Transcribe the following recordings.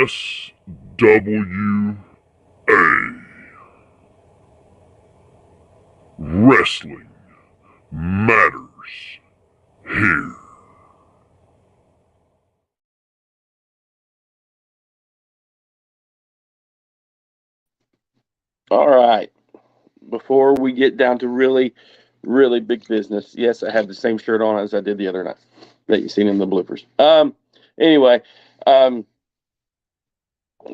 SWA. Wrestling matters here. All right. Before we get down to really, really big business, yes, I have the same shirt on as I did the other night that you seen in the bloopers. Anyway, um,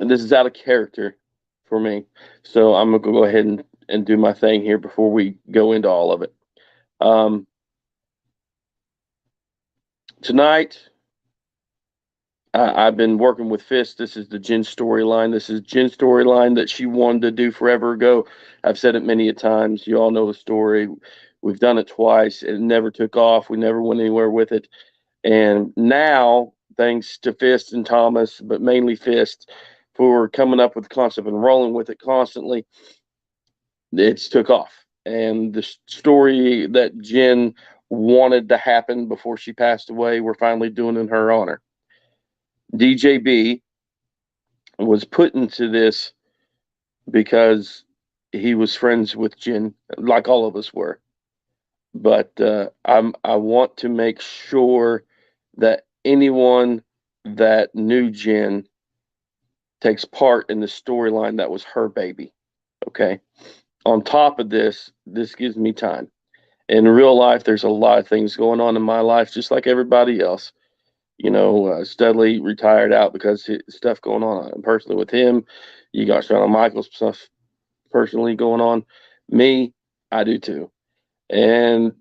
this is out of character for me, so I'm gonna go ahead and do my thing here before we go into all of it. Um, Tonight, I've been working with Fist. This is the Jen storyline. This is Jen's storyline that she wanted to do forever ago. I've said it many a times. You all know the story. We've done it twice. It never took off. We never went anywhere with it. And now, thanks to Fist and Thomas, but mainly Fist, for coming up with the concept and rolling with it constantly, it's took off. And the story that Jen wanted to happen before she passed away, we're finally doing in her honor. DJB was put into this because he was friends with Jen, like all of us were. But I want to make sure that anyone that knew Jen takes part in the storyline that was her baby. Okay. On top of this, this gives me time. In real life, there's a lot of things going on in my life, just like everybody else. Studley retired out because stuff going on personally with him. You got Shawn Michaels stuff personally going on. Me, I do too. And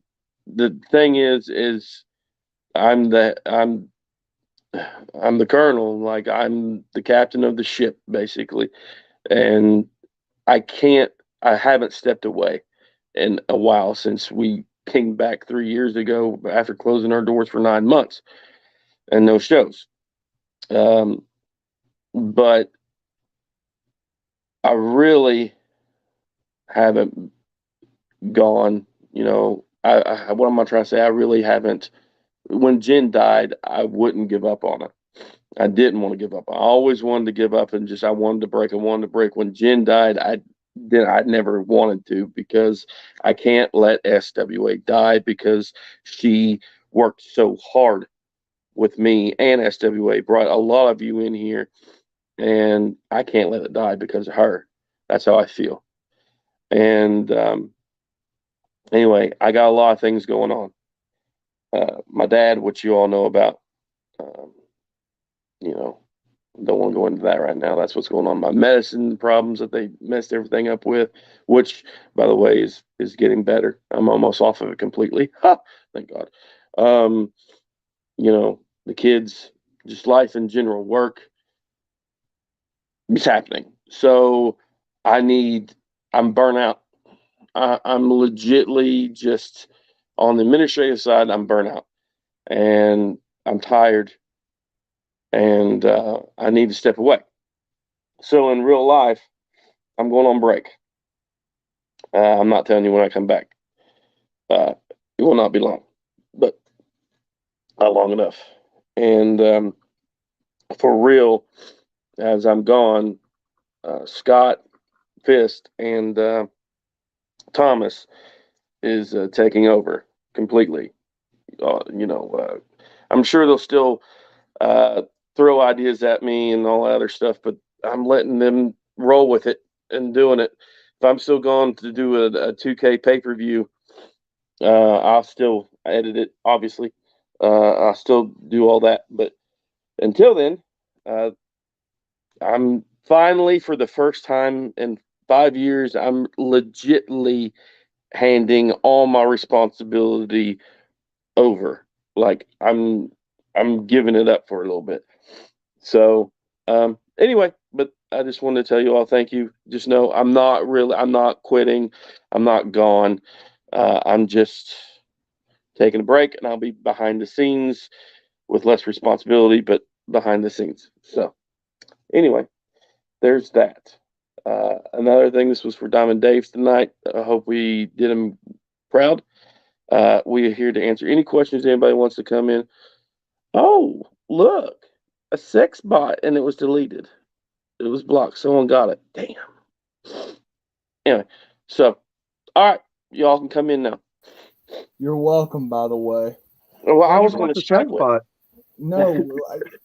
the thing is I'm the I'm I'm the colonel, like I'm the captain of the ship basically, and I can't. I haven't stepped away in a while since we came back 3 years ago after closing our doors for 9 months and no shows. Um, but I really haven't gone. What am I trying to say? I really haven't. When Jen died, I wouldn't give up on it. I didn't want to give up. I always wanted to give up and just I wanted to break. I wanted to break. When Jen died, I never wanted to because I can't let SWA die because she worked so hard with me and SWA, brought a lot of you in here, and I can't let it die because of her. That's how I feel. And anyway, I got a lot of things going on. My dad, which you all know about, um, you know, don't want to go into that right now. That's what's going on. My medicine problems that they messed everything up with, which, by the way, is getting better. I'm almost off of it completely. Ha! Thank God. Um, the kids, just life in general, work, it's happening. So I need. I'm burnt out. I'm legitly just on the administrative side. I'm burnt out, and I'm tired, and I need to step away. So in real life, I'm going on break. I'm not telling you when I come back. It will not be long, but not long enough. And for real, as I'm gone, Scott Fist and Thomas is taking over completely. Uh, you know, uh, I'm sure they'll still uh, throw ideas at me and all that other stuff, but I'm letting them roll with it and doing it. If I'm still going to do a 2K pay per view, I'll still edit it, obviously. I'll still do all that. But until then, uh, I'm finally, for the first time in 5 years, I'm legitly handing all my responsibility over. Like I'm giving it up for a little bit. So anyway, but I just wanted to tell you all thank you. Just know I'm not quitting. I'm not gone. I'm just taking a break and I'll be behind the scenes with less responsibility, but behind the scenes. So anyway, there's that. Another thing, this was for Diamond Dave's tonight. I hope we did him proud. We are here to answer any questions anybody wants to come in. Oh, look, a sex bot, and it was deleted. It was blocked. Someone got it. Damn. Anyway, so all right, y'all can come in now. You're welcome, by the way. Well, I Why'd you was block going to the sex segue. bot? No,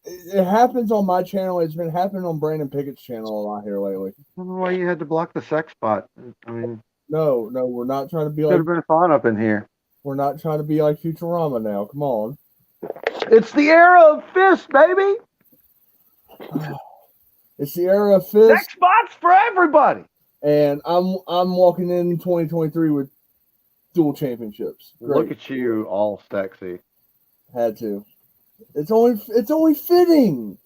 it happens on my channel. It's been happening on Brandon Pickett's channel a lot here lately. I don't know why you had to block the sex bot. I mean, No, we're not trying to be could like have been fun up in here. we're not trying to be like Futurama now. Come on. It's the era of fist, baby. It's the era of fist, Sex bots for everybody. and I'm walking in 2023 with dual championships. Great. Look at you, all sexy. Had to. It's only fitting.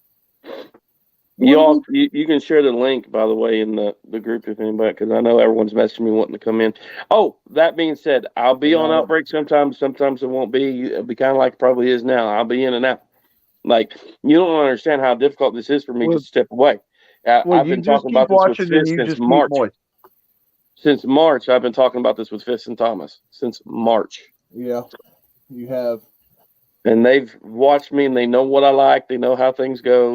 You can share the link, by the way, in the group if anybody, because I know everyone's messaging me wanting to come in. Oh, that being said, I'll be on Outbreak sometimes. Sometimes it won't be. It'll be kind of like it probably is now. I'll be in and out. Like, you don't understand how difficult this is for me to step away. I've been talking about this with Fist since March. Since March, I've been talking about this with Fist and Thomas. Since March. Yeah, you have. And they've watched me, and they know what I like. They know how things go.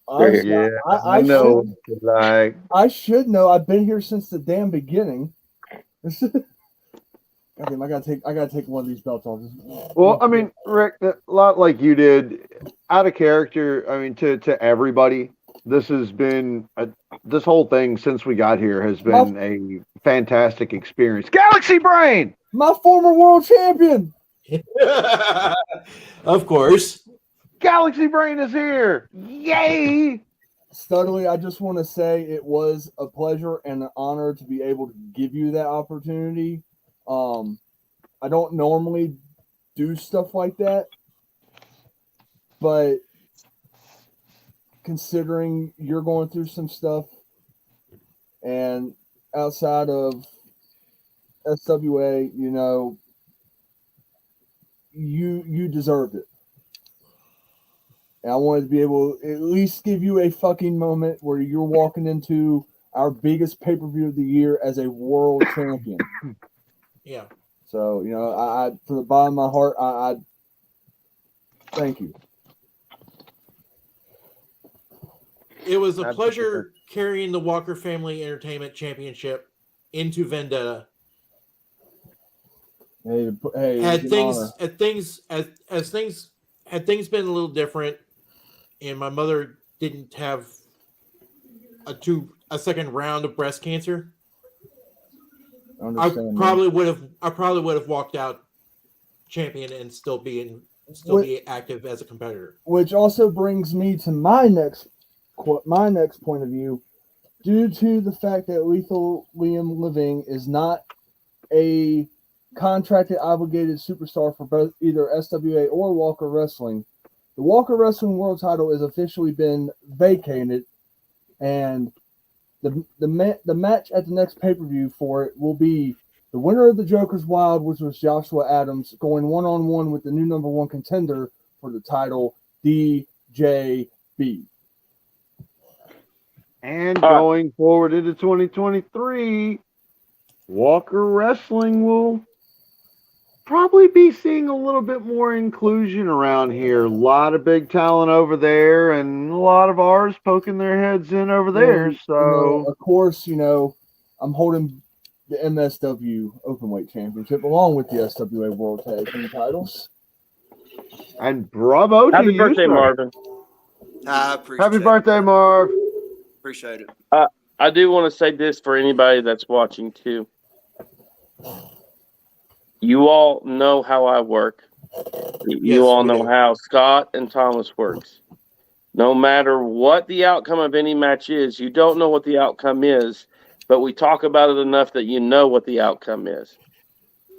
I know. I should know. I've been here since the damn beginning. Goddamn, I gotta take one of these belts off. Well, I mean, Rick, a lot like you did, out of character. I mean, to everybody, this has been this whole thing since we got here has been a fantastic experience. Galaxy Brain, my former world champion. Of course. Galaxy Brain is here. Yay! Studley, I just want to say it was a pleasure and an honor to be able to give you that opportunity. I don't normally do stuff like that, but considering you're going through some stuff and outside of SWA, you know, you deserved it. And I wanted to be able to at least give you a fucking moment where you're walking into our biggest pay-per-view of the year as a world champion. Yeah. So, you know, I from the bottom of my heart, I thank you. It was a pleasure carrying the Walker Family Entertainment Championship into Vendetta. Hey, Had things been a little different, and my mother didn't have a second round of breast cancer, I probably would have walked out champion and still be active as a competitor. Which also brings me to my next point of view. Due to the fact that Lethal Liam Living is not a contracted obligated superstar for both either SWA or Walker Wrestling, the Walker Wrestling World Title has officially been vacated, and the match at the next pay-per-view for it will be the winner of the Joker's Wild, which was Joshua Adams, going one-on-one with the new number one contender for the title, DJB. And going forward into 2023, Walker Wrestling will probably be seeing a little bit more inclusion around here. A lot of big talent over there, and a lot of ours poking their heads in over there. So, of course, you know, I'm holding the MSW Openweight Championship along with the SWA World Tag Team titles. And bravo to you. Happy birthday, Marvin. Happy birthday, Marv. Appreciate it. I do want to say this for anybody that's watching too. You all know how I work. You all know how Scott and Thomas works. No matter what the outcome of any match is, you don't know what the outcome is, but we talk about it enough that you know what the outcome is.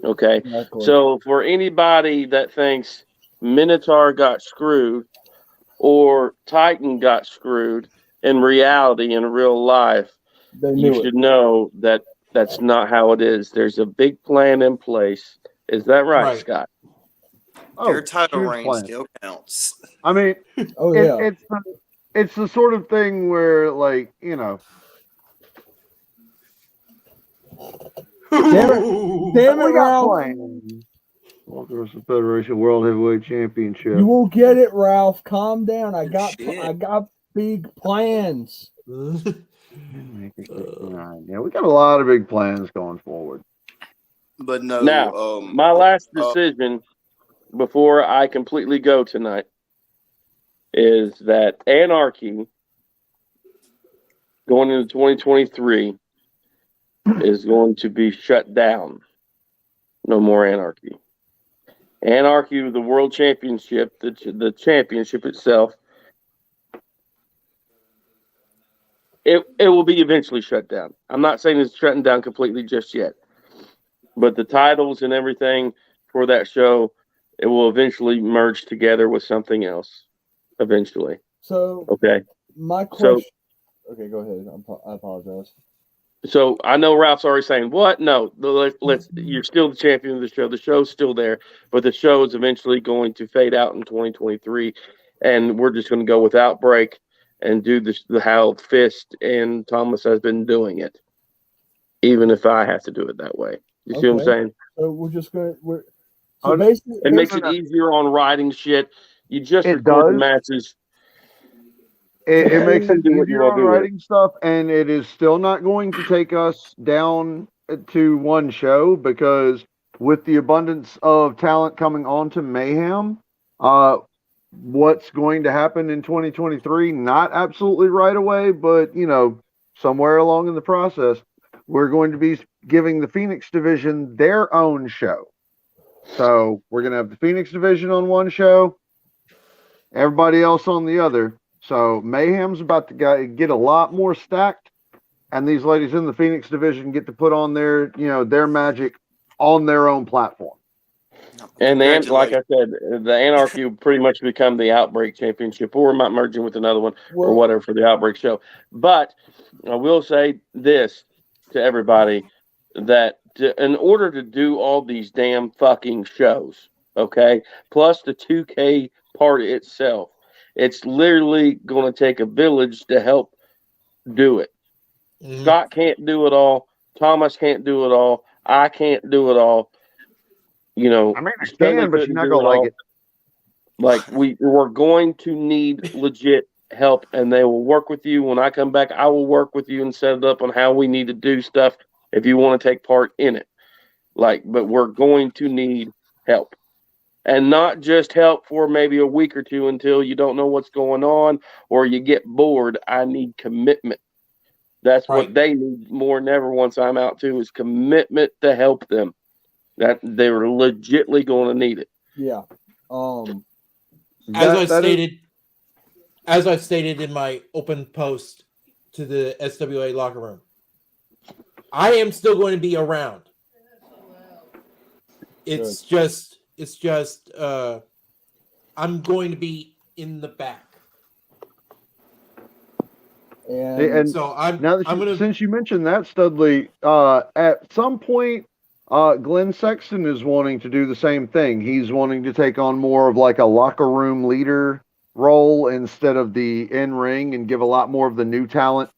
Okay? Exactly. So for anybody that thinks Minotaur got screwed or Titan got screwed, in reality, in real life, you should know that that's not how it is. There's a big plan in place. Is that right, Scott? Your title reign still counts. I mean, it's the sort of thing where, like, you know. Damn it, Ralph. Walker Federation World Heavyweight Championship. You will get it, Ralph. Calm down. I got big plans. Yeah, we got a lot of big plans going forward. But no. Now, my last decision before I completely go tonight is that Anarchy going into 2023 is going to be shut down. No more Anarchy. Anarchy, the World Championship, the championship itself, it will be eventually shut down. I'm not saying it's shutting down completely just yet, but the titles and everything for that show, it will eventually merge together with something else. Eventually. So, okay. My question. Okay, go ahead. I apologize. So I know Ralph's already saying, what? No, you're still the champion of the show. The show's still there, but the show is eventually going to fade out in 2023, and we're just going to go without break and do how Fist and Thomas has been doing it, even if I have to do it that way. You see what I'm saying? So we're just going to so basically it makes it easier on writing shit. You just record the matches. It makes it easier on writing stuff, and it is still not going to take us down to one show, because with the abundance of talent coming on to Mayhem, what's going to happen in 2023, not absolutely right away, but, somewhere along in the process, we're going to be giving the Phoenix division their own show. So we're going to have the Phoenix division on one show, everybody else on the other. So Mayhem's about to get a lot more stacked, and these ladies in the Phoenix division get to put on their magic on their own platform. And then, like I said, the Anarchy will pretty much become the Outbreak Championship, or we might merge it with another one or whatever for the Outbreak show. But I will say this to everybody, that in order to do all these damn fucking shows, okay, plus the 2K part itself, it's literally going to take a village to help do it. Mm-hmm. Scott can't do it all. Thomas can't do it all. I can't do it all. I mean, I can, but you're not going to like it. Like, we're going to need legit help, and they will work with you. When I come back, I will work with you and set it up on how we need to do stuff if you want to take part in it. But we're going to need help. And not just help for maybe a week or two until you don't know what's going on or you get bored. I need commitment. That's what they need more than ever once I'm out too, is commitment to help them. That they're legitly going to need it. Yeah. As I stated in my open post to the SWA locker room, I am still going to be around. It's just I'm going to be in the back. And so since you mentioned that, Studley, at some point, Glenn Sexton is wanting to do the same thing. He's wanting to take on more of like a locker room leader role instead of the in-ring, and give a lot more of the new talent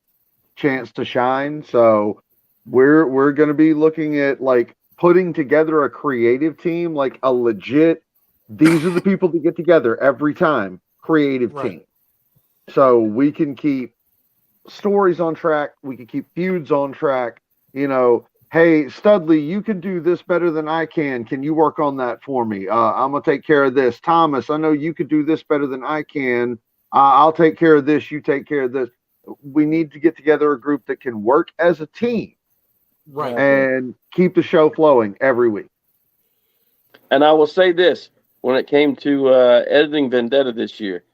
chance to shine. So we're going to be looking at like putting together a creative team, like a legit, these are the people that get together every time, creative team. So we can keep stories on track. We can keep feuds on track. Hey, Studley, you can do this better than I can. Can you work on that for me? I'm going to take care of this. Thomas, I know you could do this better than I can. I'll take care of this. You take care of this. We need to get together a group that can work as a team. And keep the show flowing every week. And I will say this, when it came to editing Vendetta this year,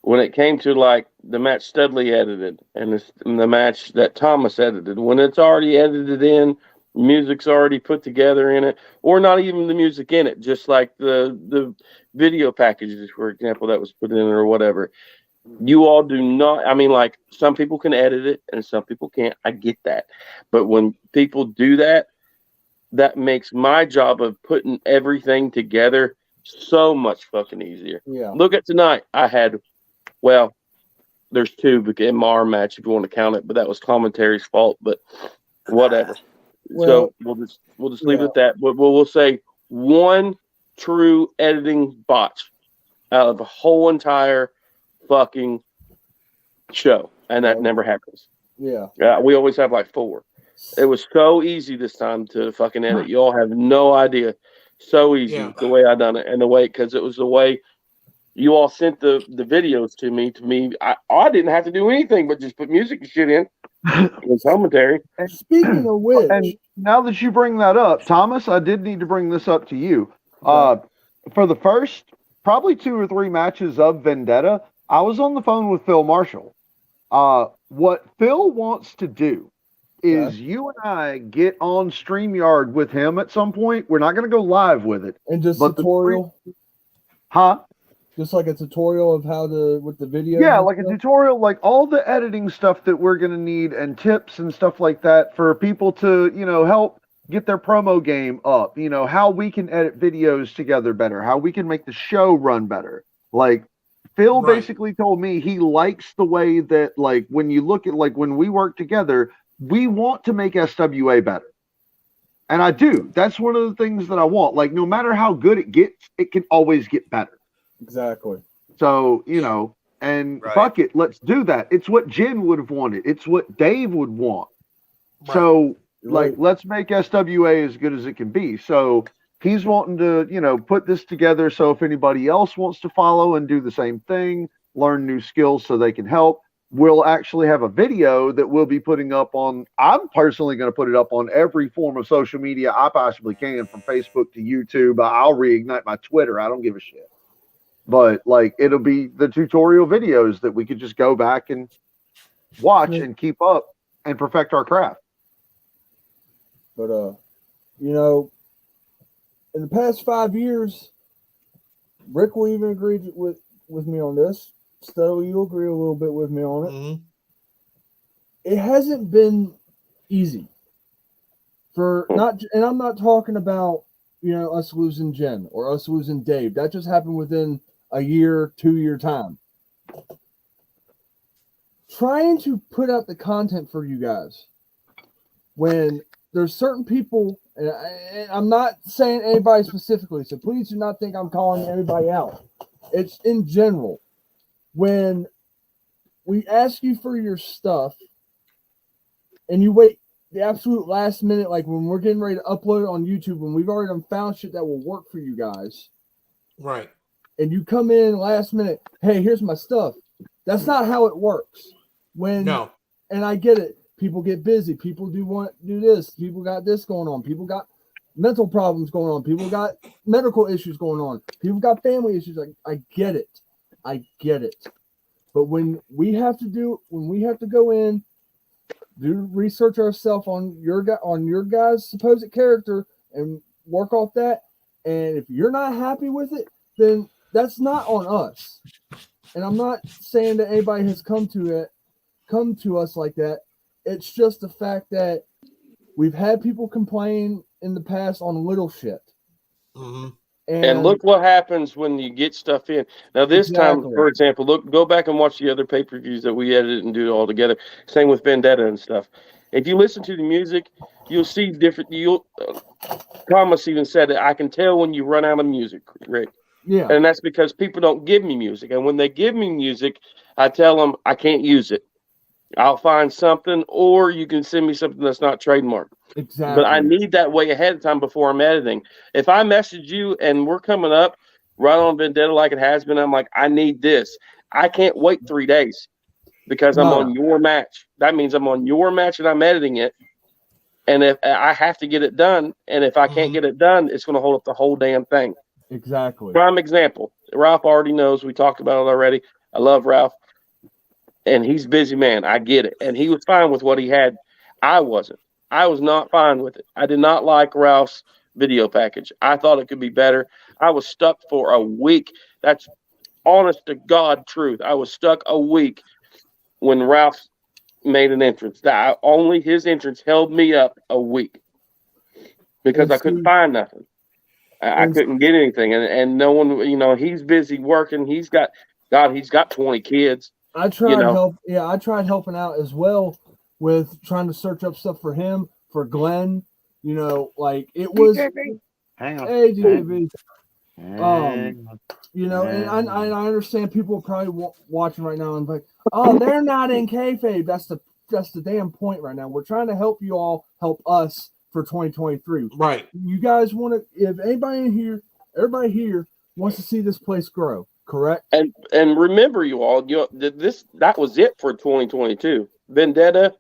when it came to like the match Studley edited and the match that Thomas edited, when it's already edited in, music's already put together in it, or not even the music in it, just like the video packages, for example, that was put in or whatever. You all do not, I mean, like, some people can edit it and some people can't. I get that. But when people do that, that makes my job of putting everything together so much fucking easier. Yeah. Look at tonight. I had, there's two in our match if you want to count it, but that was commentary's fault, but whatever. So we'll just leave it at that. But we'll say one true editing botch out of the whole entire fucking show, and that never happens. Yeah. We always have like 4. It was so easy this time to fucking edit. You all have no idea. So easy the way I done it, and the way, because it was the way you all sent the videos to me. I didn't have to do anything but just put music and shit in with commentary. And speaking of which, and now that you bring that up, Thomas, I did need to bring this up to you. For the first probably 2 or 3 matches of Vendetta, I was on the phone with Phil Marshall. What Phil wants to do is you and I get on StreamYard with him at some point. We're not going to go live with it. And just tutorial? Just like a tutorial of how to, with the video? Yeah, like a tutorial, like all the editing stuff that we're going to need and tips and stuff like that for people to, help get their promo game up. How we can edit videos together better, how we can make the show run better. Like, Phil basically told me he likes the way that, like, when you look at, like, when we work together, we want to make SWA better. And I do. That's one of the things that I want. Like, no matter how good it gets, it can always get better. Exactly. So, and fuck it, let's do that. It's what Jen would have wanted. It's what Dave would want. Right. So, let's make SWA as good as it can be. So, he's wanting to, put this together so if anybody else wants to follow and do the same thing, learn new skills so they can help, we'll actually have a video that we'll be putting up on. I'm personally going to put it up on every form of social media I possibly can, from Facebook to YouTube. I'll reignite my Twitter. I don't give a shit. But, it'll be the tutorial videos that we could just go back and watch and keep up and perfect our craft. But, in the past 5 years, Rick will even agree with me on this. Stowe, you agree a little bit with me on it. Mm-hmm. It hasn't been easy and I'm not talking about, us losing Jen or us losing Dave. That just happened within a year, 2-year time. Trying to put out the content for you guys when there's certain people, and I'm not saying anybody specifically, so please do not think I'm calling anybody out. It's in general. When we ask you for your stuff and you wait the absolute last minute, like when we're getting ready to upload it on YouTube, when we've already found shit that will work for you guys. Right. And you come in last minute, hey, here's my stuff. That's not how it works. No. And I get it. People get busy. People do this. People got this going on. People got mental problems going on. People got medical issues going on. People got family issues. I get it. I get it. But when we have to go in, do research ourselves on your guy's supposed character and work off that. And if you're not happy with it, then that's not on us. And I'm not saying that anybody has come to us like that. It's just the fact that we've had people complain in the past on little shit. Mm-hmm. And look what happens when you get stuff in. Now, this time, for example, go back and watch the other pay-per-views that we edited and do it all together. Same with Vendetta and stuff. If you listen to the music, you'll see different. Thomas even said that I can tell when you run out of music, Rick. Yeah. And that's because people don't give me music. And when they give me music, I tell them I can't use it. I'll find something, or you can send me something that's not trademarked. Exactly. But I need that way ahead of time before I'm editing. If I message you and we're coming up right on Vendetta like it has been, I'm like, I need this. I can't wait 3 days because I'm on your match. That means I'm on your match and I'm editing it. And if I have to get it done, and if I can't get it done, it's going to hold up the whole damn thing. Exactly. Prime example. Ralph already knows. We talked about it already. I love Ralph. And he's a busy man. I get it. And he was fine with what he had. I wasn't. I was not fine with it. I did not like Ralph's video package. I thought it could be better. I was stuck for a week. That's honest to God truth. I was stuck a week when Ralph made an entrance. Only his entrance held me up a week because I couldn't find nothing. I couldn't get anything. And no one, he's busy working. He's got 20 kids. I tried I tried helping out as well with trying to search up stuff for him, for Glenn. It was. Hang on. Hey, DJB. You know, and I understand people are probably watching right now and like, oh, they're not in kayfabe. That's the damn point right now. We're trying to help you all help us for 2023. Right. You guys want to, if everybody here wants to see this place grow, correct? And remember, you all, that was it for 2022. Vendetta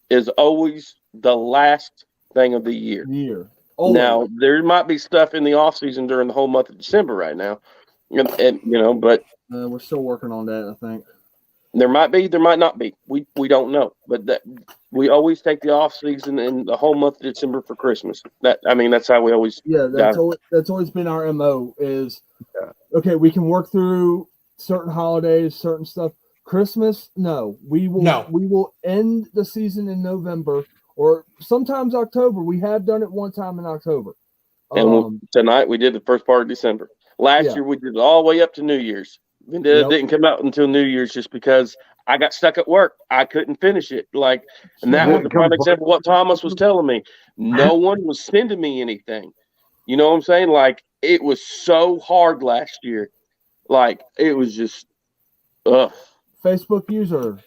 is always the last thing of the year. Always. Now, there might be stuff in the off season during the whole month of December right now, and you know, but we're still working on that. I think there might be, there might not be. We don't know, but that we always take the off season and the whole month of December for Christmas. That's how we always. Yeah, that's always been our MO. Is okay. We can work through certain holidays, certain stuff. Christmas, no. We will end the season in November. Or sometimes October. We have done it one time in October. And tonight we did the first part of December. Last year we did it all the way up to New Year's. Vendetta didn't come out until New Year's just because I got stuck at work. I couldn't finish it. And that was the prime example of what Thomas was telling me. No one was sending me anything. You know what I'm saying? It was so hard last year. It was just, ugh. Facebook user.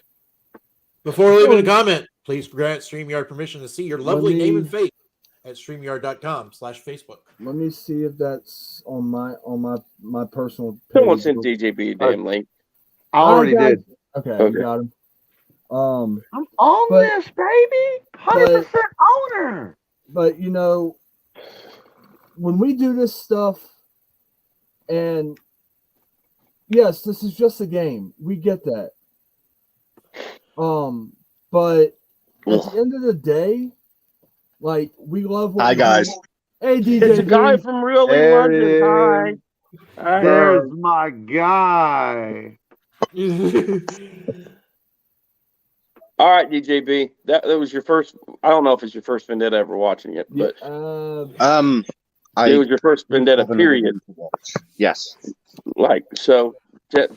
Before leaving a comment, please grant StreamYard permission to see your lovely name and face at StreamYard.com/Facebook. Let me see if that's on my personal page. Someone sent DJB a damn link. I already did. Okay, you got him. I'm on this, baby. 100% owner. But you know, when we do this stuff, and yes, this is just a game. We get that. But at the end of the day, we love what Hi, guys. Hey, DJ. It's a guy from Really London. Hi. There's my guy. All right, DJB. That was your first. I don't know if it's your first Vendetta ever watching it, but it was your first Vendetta period. Yes. So.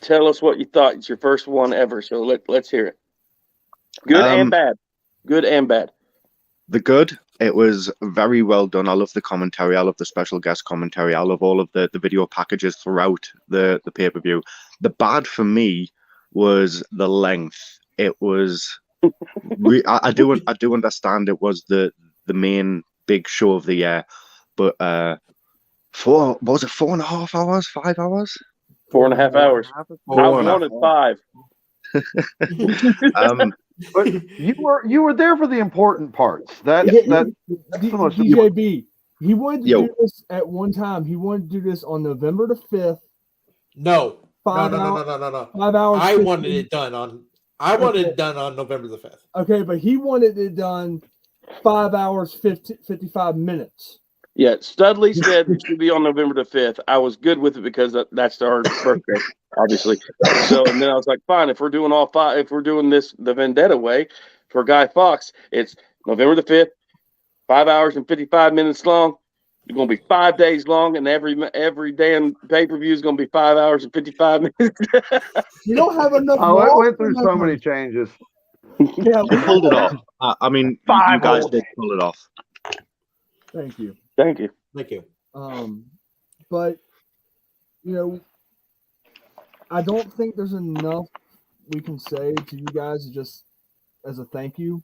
Tell us what you thought. It's your first one ever, so let's hear it. Good and bad. Good and bad. The good, it was very well done. I love the commentary. I love the special guest commentary. I love all of the video packages throughout the pay-per-view. The bad for me was the length. It was. I do understand it was the main big show of the year, but 4.5 hours, 5 hours? 4.5 hours. I wanted 5. But you were there for the important parts. That's the most DJB. He wanted to do this at one time. He wanted to do this on November the 5th. No. 5 hours. I wanted it done on November the 5th. Okay, but he wanted it done 5 hours 55 minutes. Yeah, Studley said it should be on November the 5th. I was good with it because that's our birthday, obviously. So, and then I was like, fine, if we're doing all 5, if we're doing this the Vendetta way for Guy Fawkes, it's November the 5th, 5 hours and 55 minutes long. It's going to be 5 days long, and every damn pay-per-view is going to be 5 hours and 55 minutes. You don't have enough. I went through so many changes. Yeah, we pulled it off. I mean, you guys did pull it off. Thank you. Thank you. But you know, I don't think there's enough we can say to you guys just as a thank you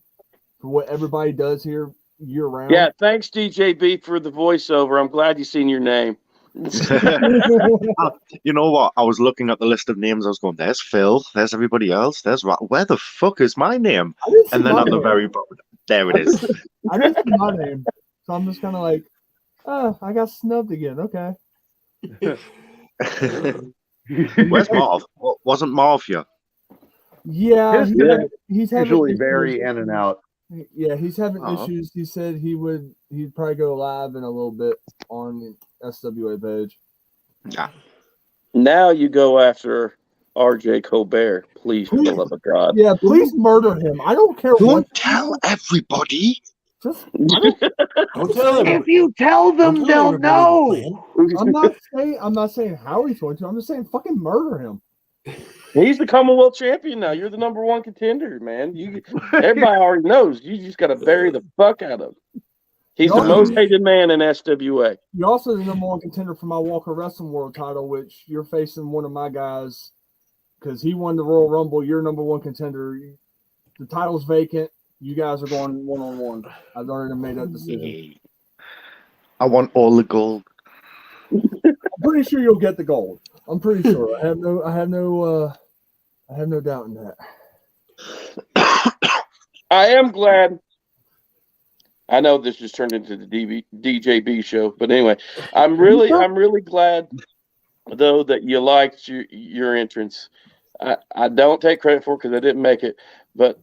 for what everybody does here year round. Yeah, thanks DJB for the voiceover. I'm glad you seen your name. You know what? I was looking at the list of names. I was going, "There's Phil. There's everybody else. There's where the fuck is my name?" And then at the very bottom, there it is. I didn't see my name, so I'm just kind of like, "Oh, I got snubbed again." Okay. Where's Marv? Wasn't Marv here? Yeah, he's usually very in and out. Yeah, he's having issues. He said he'd probably go live in a little bit on the SWA page. Yeah. Now you go after RJ Colbert, please, for the love of God. Yeah, please murder him. I don't care. Don't tell everybody. Just don't tell them. If you tell them, they'll know. I'm not saying how he's going to. I'm just saying fucking murder him. He's the Commonwealth champion now. You're the number one contender, man. Everybody already knows. You just got to bury the fuck out of him. He's the most hated man in SWA. You're also the number one contender for my Walker Wrestling World title, which you're facing one of my guys because he won the Royal Rumble. You're number one contender. The title's vacant. You guys are going one-on-one. I've already made that decision. I want all the gold. I'm pretty sure you'll get the gold. I'm pretty sure. I have no doubt in that. I am glad. I know this just turned into the DJB show, but anyway, I'm really glad though that you liked your entrance. I don't take credit for it because I didn't make it, but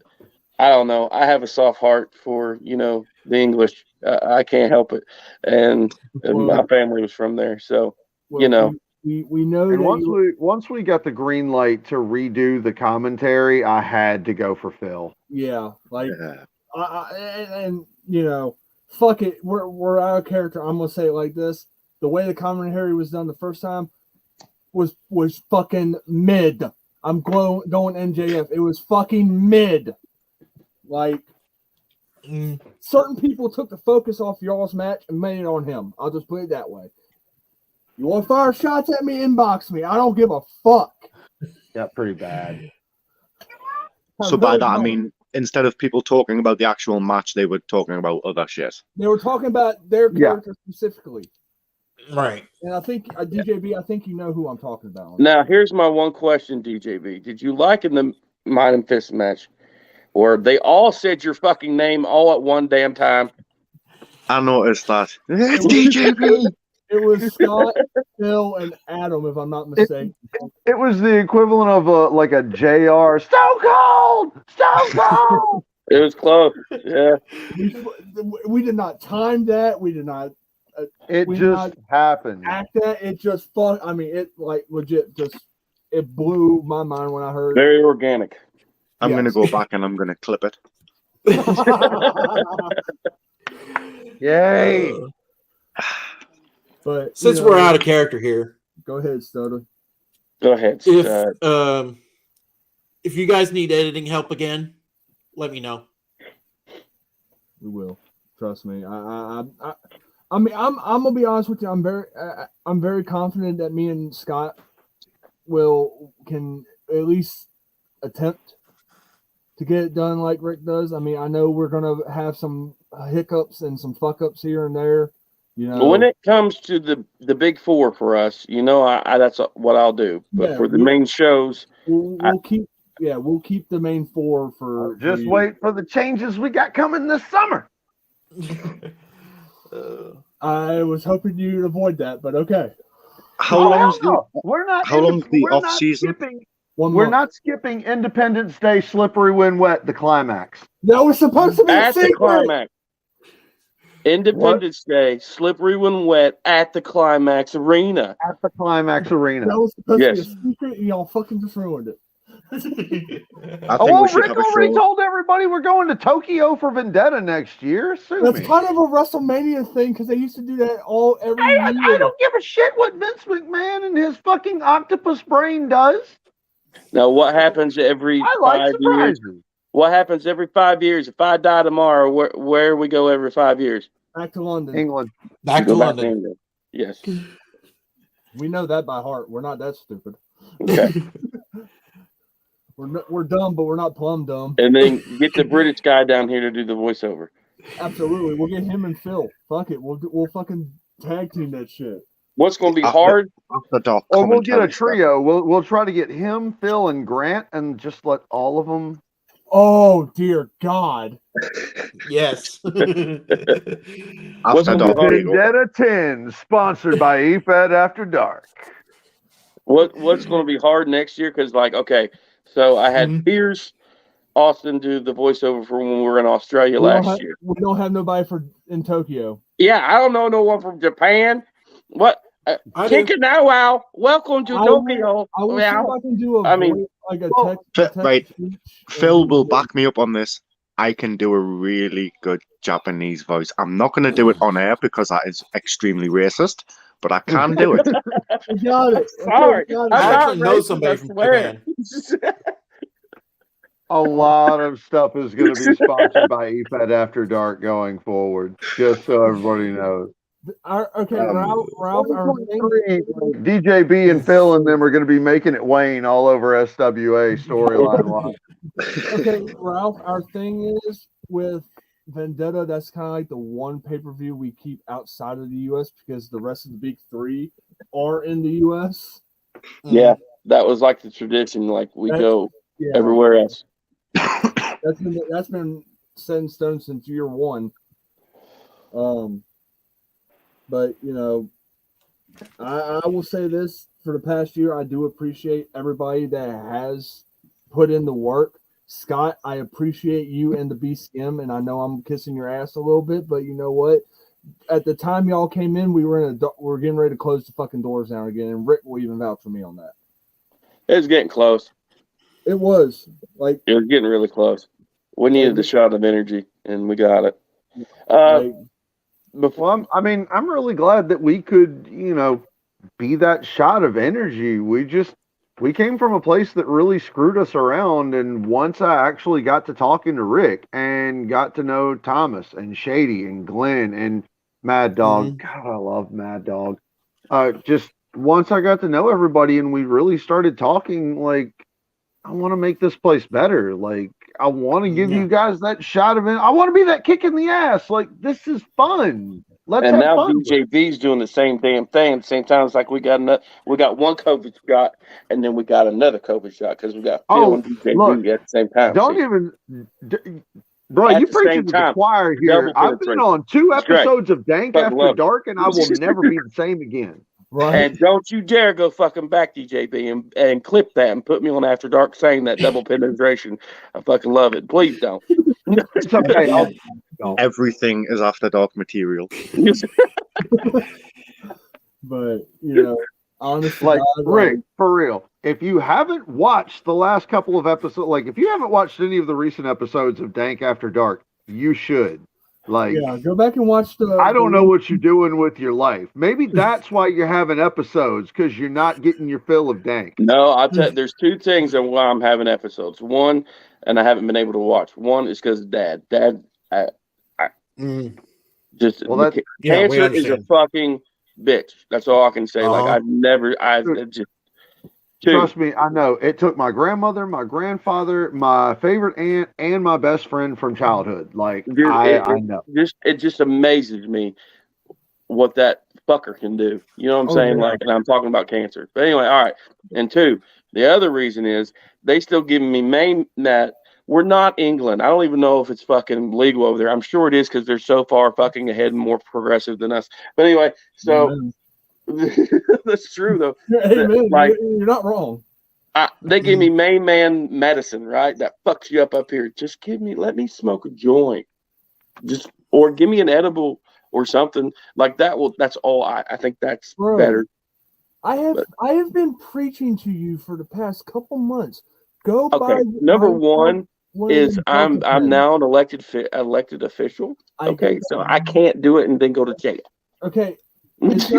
I don't know. I have a soft heart for the English. I can't help it, and my family was from there, so we know. And once we got the green light to redo the commentary, I had to go for Phil. Yeah, fuck it. We're out of character. I'm gonna say it like this: the way the commentary was done the first time was fucking mid. I'm going NJF. It was fucking mid. Like certain people took the focus off y'all's match and made it on him. I'll just put it that way. You want to fire shots at me? Inbox me. I don't give a fuck. Yeah, pretty bad. So by that, I mean, instead of people talking about the actual match, they were talking about other shit. They were talking about their character specifically. Right. And I think, DJB, I think you know who I'm talking about. Now, here's my one question, DJB. Did you like in the Mind and Fist match where they all said your fucking name all at one damn time? I noticed that. It's DJB! It was Scott, Phil, and Adam, if I'm not mistaken. It was the equivalent of a JR Stone Cold! Stone Cold! It was close. Yeah. We did not time that. We did not. It just happened. Act that. It just fun. I mean, it legit it blew my mind when I heard. Very organic. I'm going to go back and I'm going to clip it. Yay! But since we're out of character here, go ahead, Stutter. Go ahead. If you guys need editing help again, let me know. We will. Trust me. I mean, I'm gonna be honest with you. I'm very confident that me and Scott can at least attempt to get it done like Rick does. I mean, I know we're gonna have some hiccups and some fuck ups here and there. When it comes to the big four for us, that's what I'll do. But for the main shows, we'll keep the main four for. Just wait for the changes we got coming this summer. I was hoping you'd avoid that, but okay. How long's the off season? We're not skipping Independence Day, Slippery When Wet, the climax. That was supposed to be at the climax. Independence Day, Slippery When Wet at the Climax Arena. At the Climax Arena. That was supposed to be a secret, and y'all fucking just ruined it. Rick already told everybody we're going to Tokyo for Vendetta next year. That's kind of a WrestleMania thing because they used to do that every year. I don't give a shit what Vince McMahon and his fucking octopus brain does. Now, what happens every 5 years? What happens every 5 years? If I die tomorrow, where we go every 5 years? Back to London. England. Back to London. Yes. We know that by heart. We're not that stupid. Okay. We're dumb, but we're not plumb dumb. And then get the British guy down here to do the voiceover. Absolutely. We'll get him and Phil. Fuck it. We'll fucking tag team that shit. What's going to be hard? Or we'll get a trio. We'll try to get him, Phil, and Grant, and just let all of them. Oh dear God! Yes. Vendetta 10, sponsored by EFED After Dark. What's going to be hard next year? Because so I had Pierce Austin do the voiceover for when we were in Australia last year. We don't have nobody in Tokyo. Yeah, I don't know no one from Japan. What? Wow! Welcome to Tokyo. I will see if I can do a text right. Phil will back me up on this. I can do a really good Japanese voice. I'm not going to do it on air because that is extremely racist, but I can do it. I got it. Sorry. I actually know somebody from Japan. A lot of stuff is going to be sponsored by EFED After Dark going forward, just so everybody knows. Ralph, our thing, DJB and Phil and them are going to be making it Wayne all over SWA storyline. Okay, Ralph, our thing is with Vendetta, that's kind of like the one pay-per-view we keep outside of the U.S. because the rest of the big three are in the U.S. Yeah, that was like the tradition. Like we go everywhere else. That's been set in stone since year one. But you know, I will say this for the past year, I do appreciate everybody that has put in the work. Scott, I appreciate you and the BCM, and I know I'm kissing your ass a little bit, but you know what? At the time y'all came in, we were getting ready to close the fucking doors down again, and Rick will even vouch for me on that. It was getting close. It was it was getting really close. We needed the shot of energy, and we got it. Well, I'm really glad that we could, be that shot of energy. We came from a place that really screwed us around, and once I actually got to talking to Rick and got to know Thomas and Shady and Glenn and Mad Dog, God, I love Mad Dog. Just once I got to know everybody and we really started talking, like, I want to make this place better. Like, I want to give you guys that shot of it. I want to be that kick in the ass. Like, this is fun. Let's have now fun. DJB's doing the same damn thing at the same time. It's like we got one COVID shot, and then we got another COVID shot because we got Phil and DJB at the same time. Bro, you preaching to the choir here. I've been on 2 episodes of Dank After Dark, and I will never be the same again. Right. And don't you dare go fucking back, DJB, and clip that and put me on After Dark saying that double penetration. I fucking love it. Please don't. It's okay. Everything is After Dark material. But, you know, honestly, like, Rick, for real, if you haven't watched the last couple of episodes, like, if you haven't watched any of the recent episodes of Dank After Dark, you should. Like, yeah, go back and watch I don't know what you're doing with your life. Maybe that's why you're having episodes, because you're not getting your fill of dank. No, I'll tell you, there's 2 things on why I'm having episodes. One, and I haven't been able to watch. One is because of Dad. Dad, just cancer is a fucking bitch. That's all I can say. Like Trust me, I know. It took my grandmother, my grandfather, my favorite aunt, and my best friend from childhood. Like, dude, I know. It just amazes me what that fucker can do. You know what I'm saying? Yeah. Like, and I'm talking about cancer. But anyway, all right. And 2, the other reason is they still giving me that we're not England. I don't even know if it's fucking legal over there. I'm sure it is because they're so far fucking ahead and more progressive than us. But anyway, so... That's true though. Hey, man, like, you're not wrong. They give me main man medicine, right? That fucks you up here. Just let me smoke a joint, or give me an edible or something like that. That's all. I think that's better. I have been preaching to you for the past couple months. Go okay. Number one is I'm now an elected official. Okay, so I can't do it and then go to jail. Okay. It's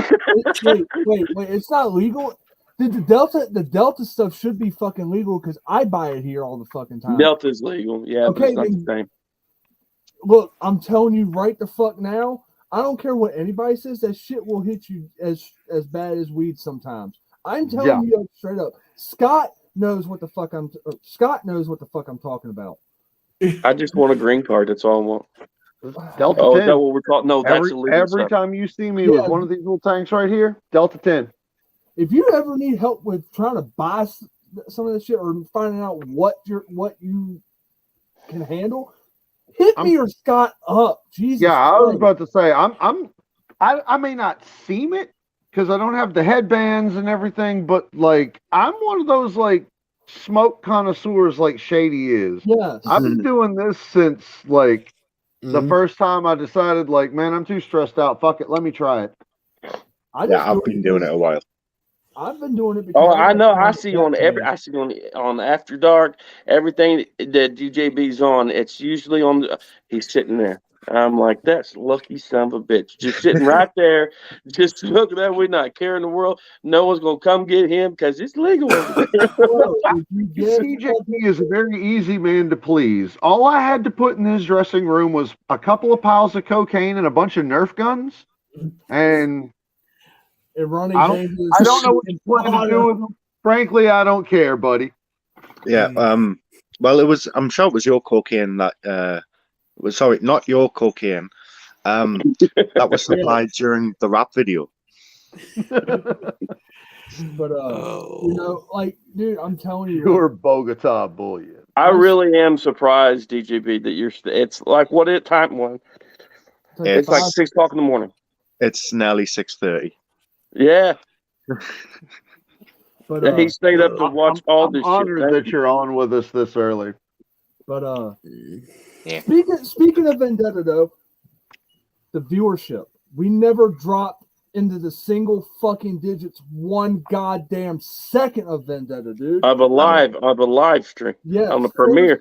not, wait! It's not legal. The Delta stuff should be fucking legal because I buy it here all the fucking time. Delta's legal, yeah. Okay, but it's not the same. Look, I'm telling you right the fuck now. I don't care what anybody says. That shit will hit you as bad as weed sometimes. I'm telling you straight up. Scott knows what the fuck I'm talking about. I just want a green card. That's all I want. Delta 10. Is that what we're talking? No, that's every time you see me with one of these little tanks right here, Delta 10. If you ever need help with trying to buy some of this shit or finding out what you can handle, hit me or Scott up. Jesus. Yeah, I was about to say I may not seem it because I don't have the headbands and everything, but like I'm one of those like smoke connoisseurs like Shady is. Yes. I've been doing this since like the first time I decided, like, man, I'm too stressed out. Fuck it, let me try it. I've been doing it a while. I've been doing it because I know. I see on After Dark everything that DJB's on. It's usually he's sitting there. I'm like, that's lucky son of a bitch. Just sitting right there, just smoking that weed, not caring the world. No one's going to come get him because it's legal over there. CJP is a very easy man to please. All I had to put in his dressing room was a couple of piles of cocaine and a bunch of Nerf guns. And I don't know what you plan to do with them. Frankly, I don't care, buddy. Yeah. Well, I'm sure it was your cocaine that. Sorry, not your cocaine. That was supplied during the rap video. But like, dude, I'm telling you, you're Bogota bullion. I really am surprised, DJB, that you're. It's like what time was? It's like 6 o'clock in the morning. It's nearly 6:30. Yeah. But he stayed up to watch all this shit. I'm honored that you're on with us this early. But speaking of Vendetta, though, the viewership, we never dropped into the single fucking digits one goddamn second of Vendetta, dude. Of a live stream. Yeah. On the premiere.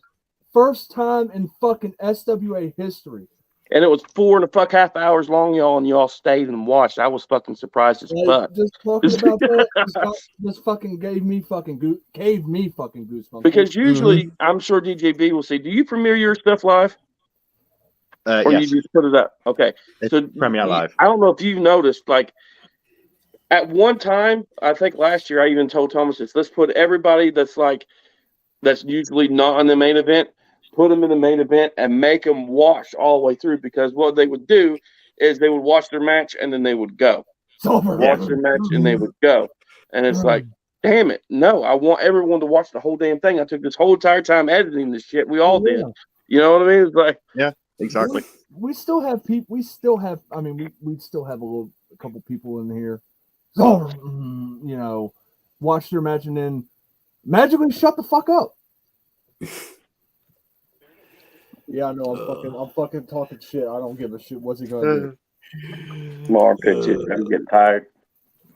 First time in fucking SWA history. And it was 4.5 hours long, y'all, and y'all stayed and watched. I was fucking surprised as fuck. Just talking about that, just fucking gave me fucking goosebumps. Because usually, I'm sure DJB will say, "Do you premiere your stuff live, or yes. you just put it up?" Okay, so premiere live. I don't know if you've noticed, like at one time, I think last year, I even told Thomas this. Let's put everybody that's usually not on the main event. Put them in the main event and make them watch all the way through, because what they would do is they would watch their match and then they would go. Watch their match and they would go. And it's like, damn it. No, I want everyone to watch the whole damn thing. I took this whole entire time editing this shit. We all did. You know what I mean? It's like, yeah, exactly. We still have people. We still have a couple people in here. Watch their match and then magically shut the fuck up. Yeah, I know. I'm fucking talking shit. I don't give a shit. What's he gonna do? More pitches. I'm getting tired.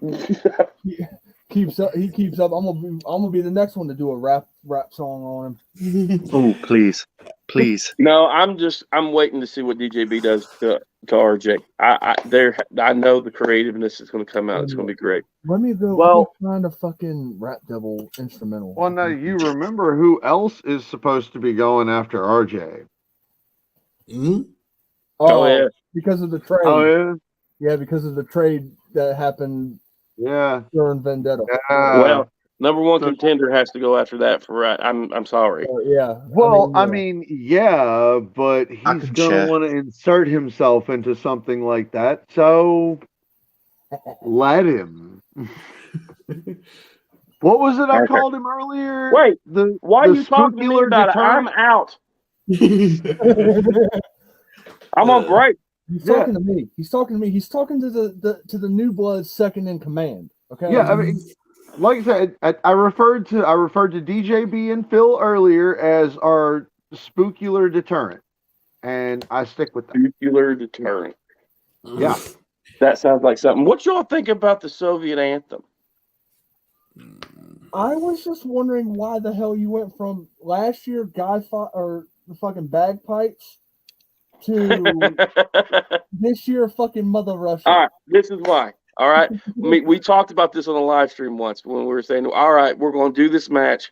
He keeps up. I'm gonna be the next one to do a rap song on him. Oh, please. No, I'm waiting to see what DJB does to RJ. I know the creativeness is going to come out. It's going to be great. Let me go. Well, find a fucking Rap Devil instrumental. Well, now you remember who else is supposed to be going after RJ? Mm-hmm. Oh yeah, because of the trade. Oh yeah, because of the trade that happened. Yeah, during Vendetta. Well, number one contender has to go after that for right. I'm sorry. Yeah. Well, I mean, but he's gonna want to insert himself into something like that. So let him. What was it I called him earlier? Wait, why are you talking to me about it? I'm out. I'm on break. He's talking to me. He's talking to the new bloods second in command. Okay. Yeah, I mean, like I said, I referred to DJB and Phil earlier as our spookular deterrent, and I stick with that. Spookular deterrent. Yeah, that sounds like something. What y'all think about the Soviet anthem? I was just wondering why the hell you went from last year or the fucking bagpipes to this year fucking Mother Russia. All right, this is why. All right, we talked about this on a live stream once when we were saying, all right, we're going to do this match.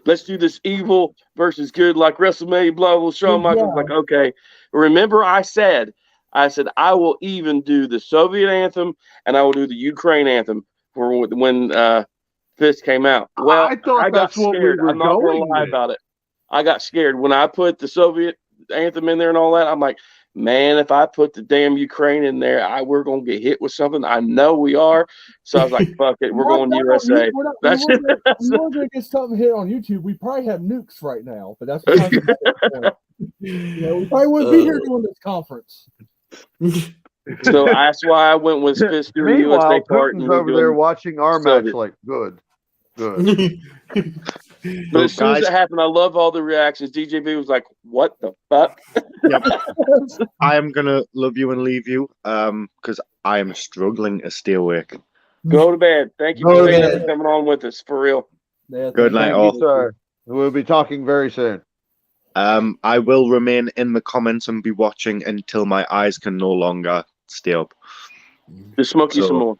Let's do this evil versus good like WrestleMania, blah, blah, Shawn Michaels. Like, okay. Remember I said I will even do the Soviet anthem and I will do the Ukraine anthem for when Fist came out. Well, I thought that's what we were I'm not going to lie about it. I got scared when I put the Soviet anthem in there and all that. I'm like, man, if I put the damn Ukraine in there, we're going to get hit with something. I know we are. So I was like, fuck it. We're going USA. We're going to get something hit on YouTube. We probably have nukes right now, but that's what we probably wouldn't be here doing this conference. So that's why I went with Fist through the USA part. Putin's over there watching our match like, good. But as soon as it happened, I love all the reactions. DJB was like, what the fuck? Yep. I am going to love you and leave you because I am struggling to stay awake. Go to bed. Thank you for coming on with us, for real. Good night, all. Sir. We'll be talking very soon. I will remain in the comments and be watching until my eyes can no longer stay up. Just smoke you some more.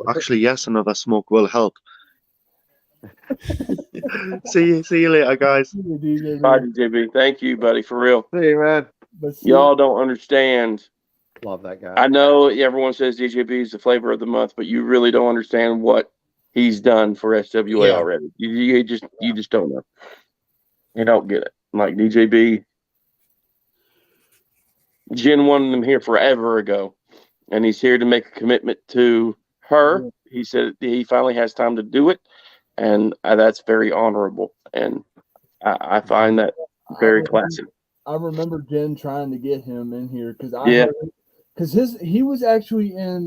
Actually, yes, another smoke will help. See you later, guys. Bye, DJB. Thank you, buddy, for real. See you, man. Y'all don't understand. Love that guy. I know everyone says DJB is the flavor of the month, but you really don't understand what he's done for SWA already. You just don't know. You don't get it. Like DJB, Jen wanted him here forever ago, and he's here to make a commitment to her. He said he finally has time to do it, and that's very honorable, and I find that very classy. I remember Jen trying to get him in here because he was actually in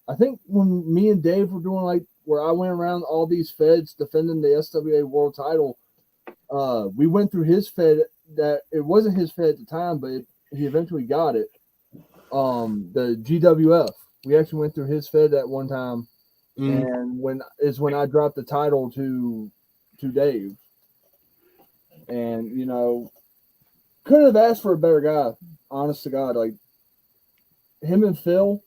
I think when me and Dave were doing like where I went around all these feds defending the SWA world title. We went through his fed that it wasn't his fed at the time, but he eventually got it. The GWF. We actually went through his fed that one time, and when I dropped the title to Dave, and couldn't have asked for a better guy. Honest to God, like him and Phil.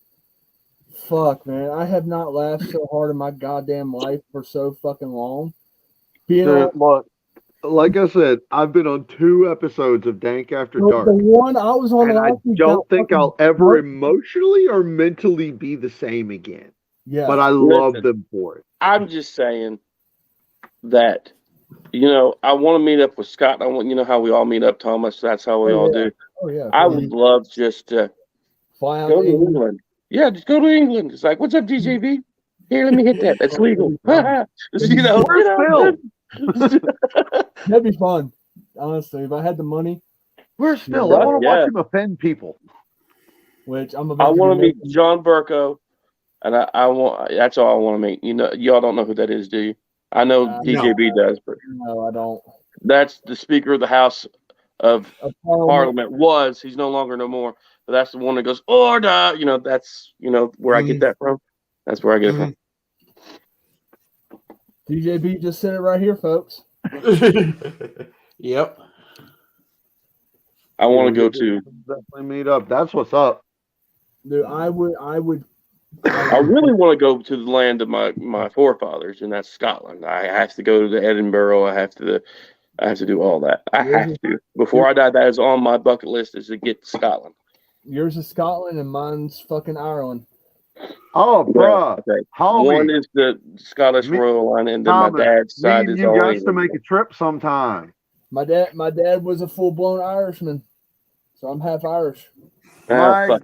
Fuck, man, I have not laughed so hard in my goddamn life for so fucking long. Look, like I said, I've been on 2 episodes of Dank After Dark. The one I was on, and I don't think I'll ever emotionally or mentally be the same again. Yeah, but I love them for it. I'm just saying that, I want to meet up with Scott. I want, how we all meet up, Thomas. That's how we all do. Oh yeah. I would love just to fly out go to England. Yeah, just go to England. It's like, what's up, DJB? Here, let me hit that. That's legal. Where's Phil? That'd be fun, honestly. If I had the money. Where's Phil? I want to watch him offend people. Which I'm about. I want to meet John Burko, and I want. That's all I want to meet. Y'all don't know who that is, do you? I know DJB does, but no, I don't. That's the Speaker of the House of Parliament. He's no longer no more. But that's the one that goes order. That's where I get that from. That's where I get it from. DJB just said it right here, folks. Yep. I want to go to definitely meet up. That's what's up. Dude, I would. I really want to go to the land of my forefathers, and that's Scotland. I have to go to Edinburgh. I have to do all that. I have to before I die. That is on my bucket list, is to get to Scotland. Yours is Scotland, and mine's fucking Ireland. Oh, bro. Yeah, okay. One is the Scottish royal line, and then Thomas, my dad's side is all England. You guys to make a trip sometime. My dad was a full-blown Irishman, so I'm half Irish. My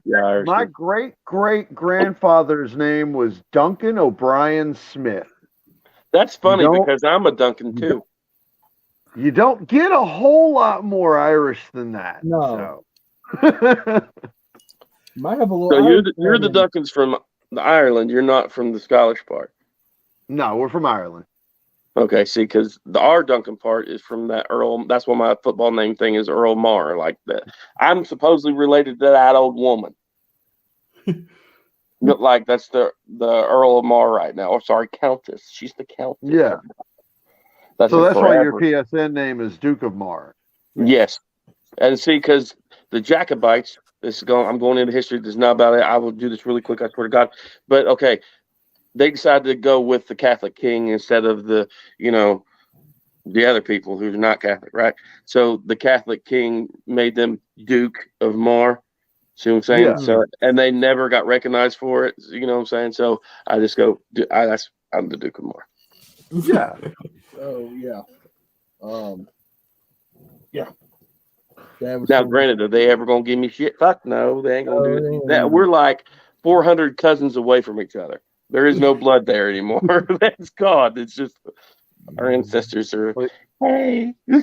great-great-grandfather's name was Duncan O'Brien Smith. That's funny because I'm a Duncan too. You don't get a whole lot more Irish than that. No. So. Might have a little. So you're the Duncans from Ireland. You're not from the Scottish part. No, we're from Ireland. Okay, see, because our Duncan part is from that Earl. That's why my football name thing is Earl Mar. Like that, I'm supposedly related to that old woman. Like that's the Earl of Mar right now. Or sorry, Countess. She's the Countess. Yeah. That's why your PSN name is Duke of Mar. Yes, and see, because the Jacobites. I'm going into history. This is not about it. I will do this really quick. I swear to God. But okay, they decided to go with the Catholic king instead of the other people who's not Catholic, right? So the Catholic king made them Duke of Mar. See what I'm saying? Yeah. So and they never got recognized for it. You know what I'm saying? So I just go. I'm the Duke of Mar. Yeah. Oh yeah. Yeah. Now, granted, are they ever gonna give me shit? Fuck no, they ain't gonna do it. That we're like 400 cousins away from each other. There is no blood there anymore. That's God. It's just our ancestors are. Hey, I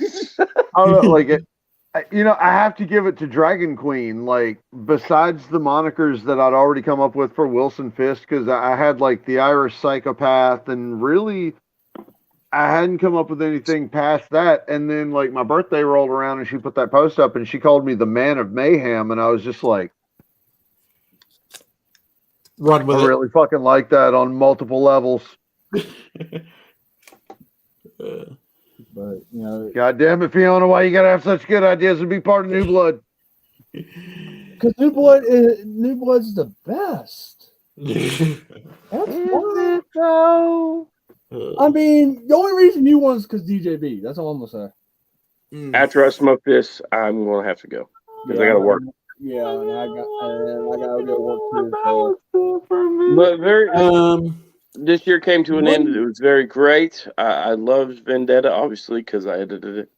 don't know, like it. I have to give it to Dragon Queen. Like, besides the monikers that I'd already come up with for Wilson Fisk, because I had like the Irish Psychopath, and really, I hadn't come up with anything past that. And then like my birthday rolled around and she put that post up and she called me the Man of Mayhem. And I was just like, run with I really fucking like that on multiple levels. But you know, God damn it, Fiona, why you gotta have such good ideas and be part of New Blood? because New Blood's the best. That's why. So? I mean, the only reason you won is because DJB. That's all I'm gonna say. After I smoke this, I'm going to have to go because I got to work. Yeah, and I gotta go work too. So. But this year came to an end. It was very great. I loved Vendetta, obviously, because I edited it.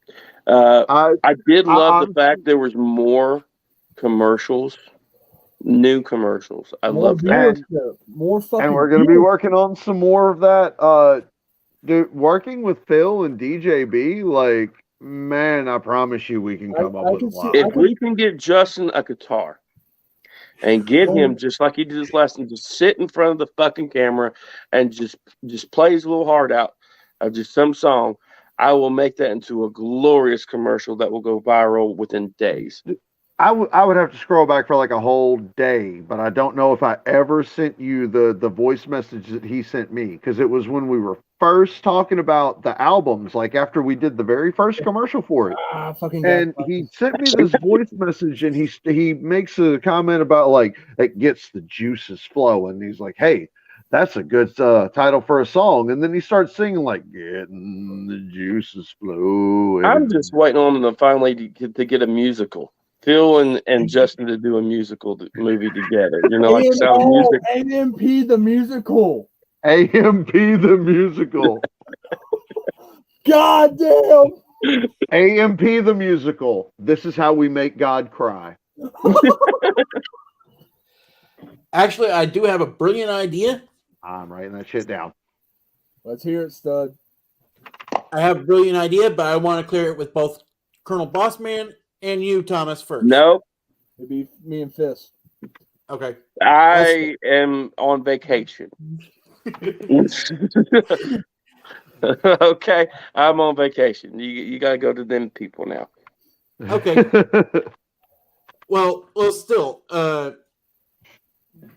I did love the fact there was more commercials, new commercials. I love that. More fucking. And we're going to be working on some more of that. Dude, working with Phil and DJB, like, man, I promise you we can come up with a lot. If we can get Justin a guitar and get him just like he did this last time, just sit in front of the fucking camera and just play his little heart out of just some song, I will make that into a glorious commercial that will go viral within days. I would have to scroll back for like a whole day, but I don't know if I ever sent you the voice message that he sent me, because it was when we were first talking about the albums, like after we did the very first commercial for it. And he sent me this voice message, and he makes a comment about like it gets the juices flowing. He's like, "Hey, that's a good title for a song." And then he starts singing like "Getting the juices flowing." I'm just waiting on them finally to get a musical. Phil and Justin to do a musical movie together. You know, like Sound of Music. AMP the musical. AMP the musical. God damn. AMP the musical. This is how we make God cry. Actually, I do have a brilliant idea. I'm writing that shit down. Let's hear it, stud. I have a brilliant idea, but I want to clear it with both Colonel Bossman and you, Thomas, first. Nope. It'd be me and Fist. Okay. I am on vacation. Okay, I'm on vacation. You got to go to them people now. Okay. well, still,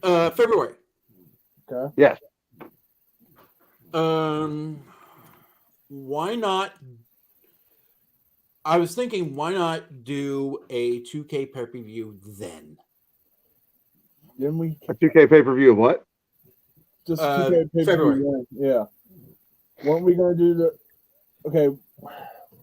February. Okay. Yes. Why not? I was thinking, why not do a 2K pay-per-view then? Then we a 2K pay-per-view of what? Just 2K pay-per-view. February. Yeah. When are we gonna do the? Okay.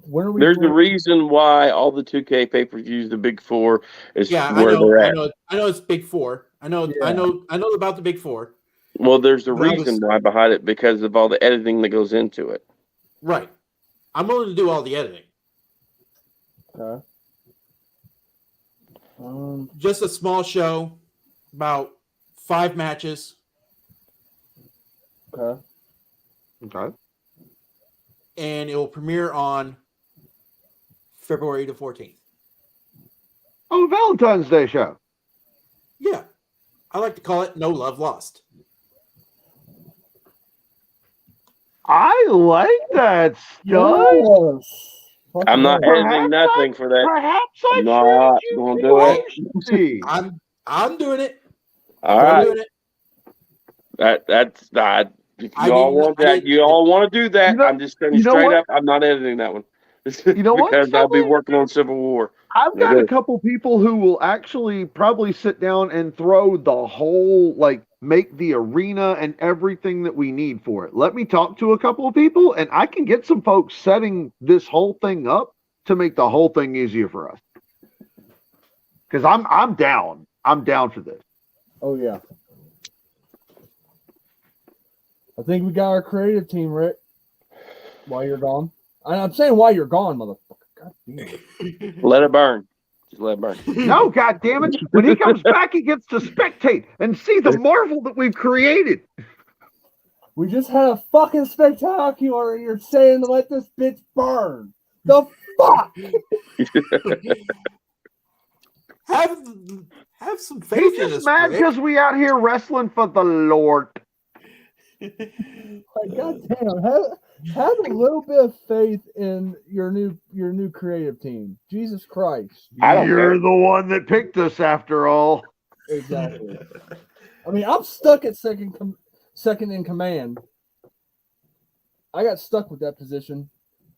When are we? There's a reason why all the 2K pay-per-views, the big four, is where they're at. I know it's big four. I know about the big four. Well, there's a reason why behind it, because of all the editing that goes into it. Right. I'm willing to do all the editing. Okay. Just a small show, about 5 matches. Okay. Okay. And it will premiere on February the 14th. Oh, Valentine's Day show. Yeah. I like to call it No Love Lost. I like that stuff. Yes. I'm not editing nothing for that. Perhaps I not should gonna do it. I'm doing it. All right. Doing it. That's not. If you all want that, you all want to do that. I'm just telling you straight up. I'm not editing that one. You know what? Because I'll be working on Civil War. I've got a couple people who will actually probably sit down and throw the whole, like, make the arena and everything that we need for it. Let me talk to a couple of people, and I can get some folks setting this whole thing up to make the whole thing easier for us. Because I'm down. I'm down for this. Oh yeah. I think we got our creative team, Rick. While you're gone, I'm saying while you're gone, motherfucker. God damn it. Let it burn. Just let it burn. No, God damn it! When he comes back, he gets to spectate and see the marvel that we've created. We just had a fucking spectacular, and you're saying to let this bitch burn. The fuck? Have some faith He's in just us, mad because we out here wrestling for the Lord. Like, God damn, have a little bit of faith in your new creative team. Jesus Christ. You're the one that picked us after all. Exactly. I mean, I'm stuck at second in command. I got stuck with that position.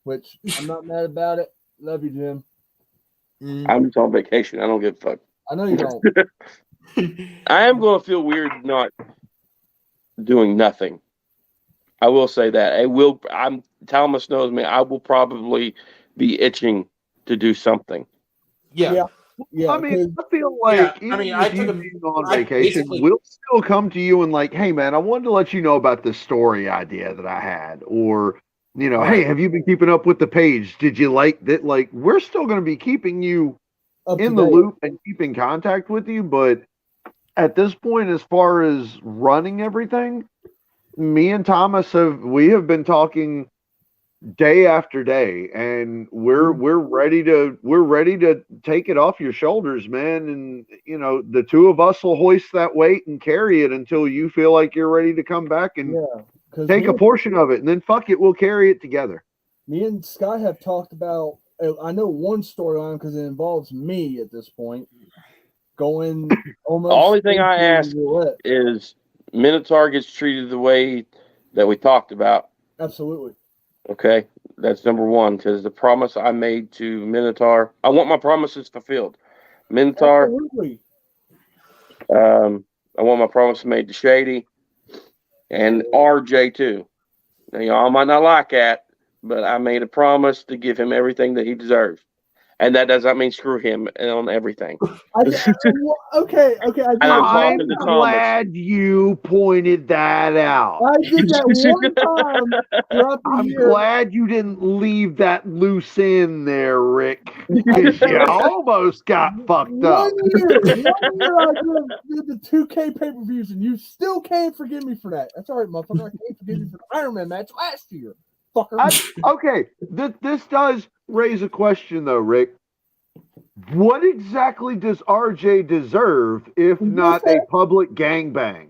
which I'm not mad about it. Love you, Jim. I'm just on vacation. I don't give a fuck. I know you don't. I am going to feel weird not doing nothing. I will say that. Thomas knows me. I will probably be itching to do something. Yeah. Yeah, I mean, I feel like even if you being on vacation, we'll still come to you and like, hey man, I wanted to let you know about this story idea that I had, or hey, have you been keeping up with the page? Did you like that? Like, we're still going to be keeping you in the loop and keeping contact with you, but at this point, as far as running everything, me and Thomas have been talking day after day, and we're ready to take it off your shoulders, man. And the two of us will hoist that weight and carry it until you feel like you're ready to come back and take a portion of it, and then fuck it, we'll carry it together. Me and Sky have talked about. I know one storyline because it involves me at this point. Going almost. The only thing I ask is Minotaur gets treated the way that we talked about. Absolutely. Okay, that's number one, because the promise I made to Minotaur, I want my promises fulfilled. Minotaur. Absolutely. I want my promise made to Shady and RJ too. Now, y'all might not like that, but I made a promise to give him everything that he deserves. And that does not mean screw him on everything. Okay. I'm glad you pointed that out. I did that one time throughout the year. I'm glad you didn't leave that loose end there, Rick, because you almost got fucked up. One year I did the 2K pay-per-views, and you still can't forgive me for that. That's all right, motherfucker. I can't forgive you for the Iron Man match last year. Okay, this does raise a question, though, Rick. What exactly does RJ deserve if not a public gangbang?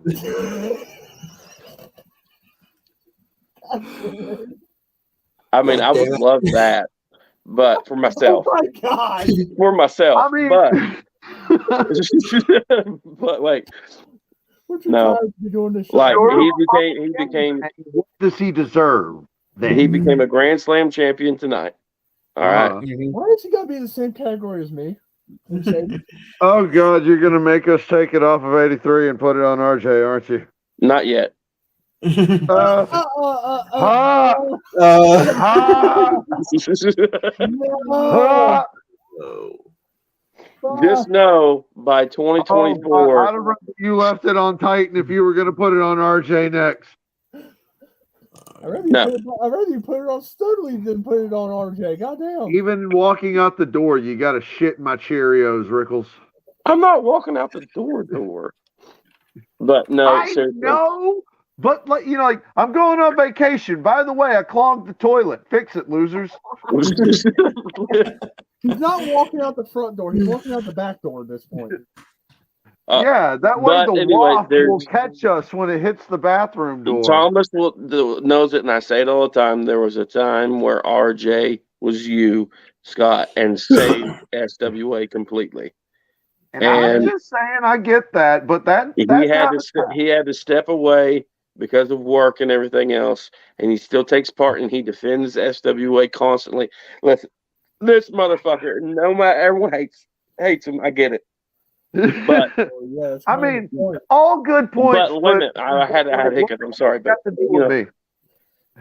I mean, I would love that, but for myself. Oh my God! For myself. I mean, but wait. No, like he became. What does he deserve? Then he became a Grand Slam champion tonight. All right. Why is he gotta be in the same category as me? Oh God, you're gonna make us take it off of 83 and put it on RJ, aren't you? Not yet. Just know by 2024. I'd have rather you left it on Titan if you were going to put it on RJ next. I'd rather you put it on Studley than put it on RJ. Goddamn. Even walking out the door, you got to shit my Cheerios, Rickles. I'm not walking out the door. But no, seriously. No. But like I'm going on vacation. By the way, I clogged the toilet. Fix it, losers. He's not walking out the front door. He's walking out the back door at this point. Yeah, that way the waft will catch us when it hits the bathroom door. Thomas knows it, and I say it all the time. There was a time where RJ was you, Scott, and saved SWA completely. And I'm just saying, I get that, but he had to step away because of work and everything else, and he still takes part and he defends SWA constantly. Listen, this motherfucker, no matter everyone hates him. I get it, but I mean, all good points. But limit. I had a hiccup. I'm sorry, but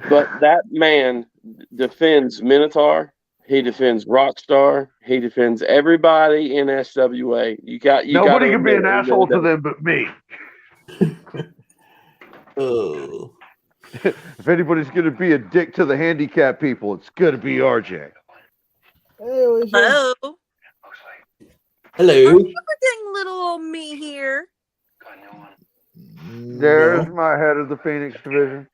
but that man defends Minotaur. He defends Rockstar. He defends everybody in SWA. Nobody can be an asshole to them but me. Oh. If anybody's going to be a dick to the handicapped people, it's going to be RJ. Hello. Hello. Are you getting little old me here? There's my head of the Phoenix division.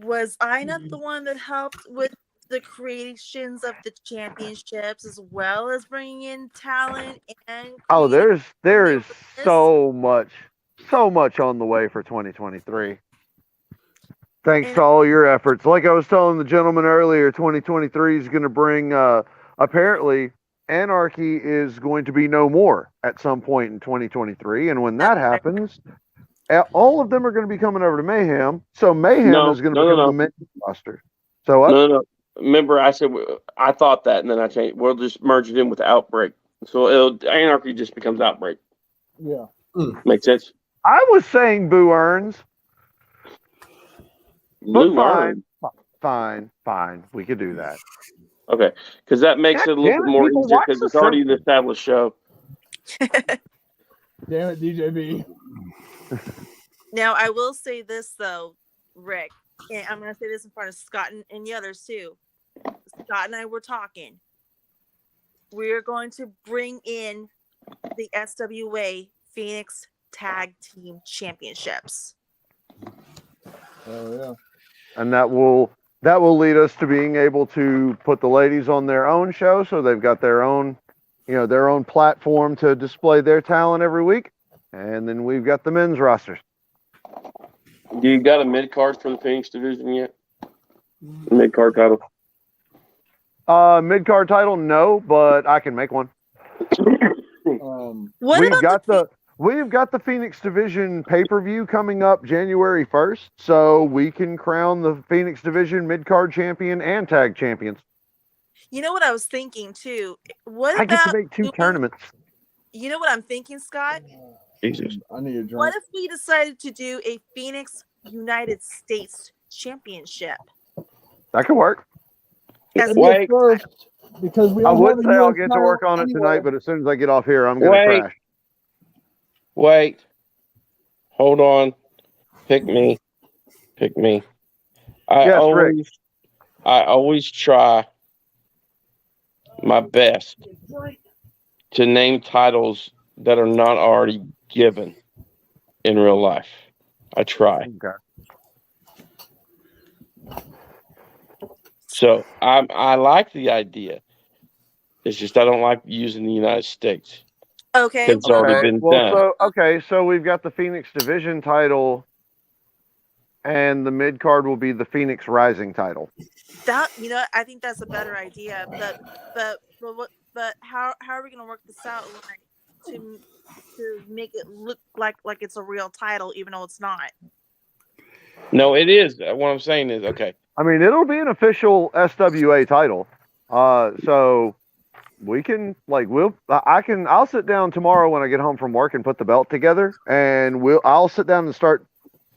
Was I not the one that helped with the creations of the championships as well as bringing in talent and? Oh, there is so much on the way for 2023. Thanks to all your efforts. Like I was telling the gentleman earlier, 2023 is going to bring, apparently, Anarchy is going to be no more at some point in 2023. And when that happens, all of them are going to be coming over to Mayhem. So Mayhem No, is going to no, become no, the no. main roster. So what? No. Remember, I said I thought that, and then I changed. We'll just merge it in with Outbreak. So Anarchy just becomes Outbreak. Yeah. Makes sense. I was saying Boo Earns. Blue fine. Earn. Fine. We could do that. Okay, because that makes it a little bit more easier because it's already an established show. Damn it, DJB. Now, I will say this, though, Rick, and I'm going to say this in front of Scott and the others, too. Scott and I were talking. We're going to bring in the SWA Phoenix Tag Team Championships. Oh, yeah. And that will lead us to being able to put the ladies on their own show, so they've got their own platform to display their talent every week. And then we've got the men's rosters. Do you got a mid card for the Phoenix division yet? Mid card title. Mid card title, no, but I can make one. We've got the Phoenix division pay-per-view coming up January 1st, so we can crown the Phoenix division mid card champion and tag champions. You know what I was thinking too? I get to make two tournaments. You know what I'm thinking, Scott? Jesus. I need a drink. What if we decided to do a Phoenix United States Championship? That could work. Wait. First, because we I don't would have a say I'll US get to title work on it anyway. tonight, but as soon as I get off here, I'm going to crash. Wait. Hold on. Pick me. I always try my best to name titles that are not already given in real life. I try. Okay. So I like the idea. It's just I don't like using the United States. Okay. It's already been done. So we've got the Phoenix division title, and the mid card will be the Phoenix Rising title. I think that's a better idea. But how are we going to work this out to make it look like it's a real title, even though it's not? No, it is. What I'm saying is, okay. I mean, it'll be an official SWA title. So we can I'll sit down tomorrow when I get home from work and put the belt together, and I'll sit down and start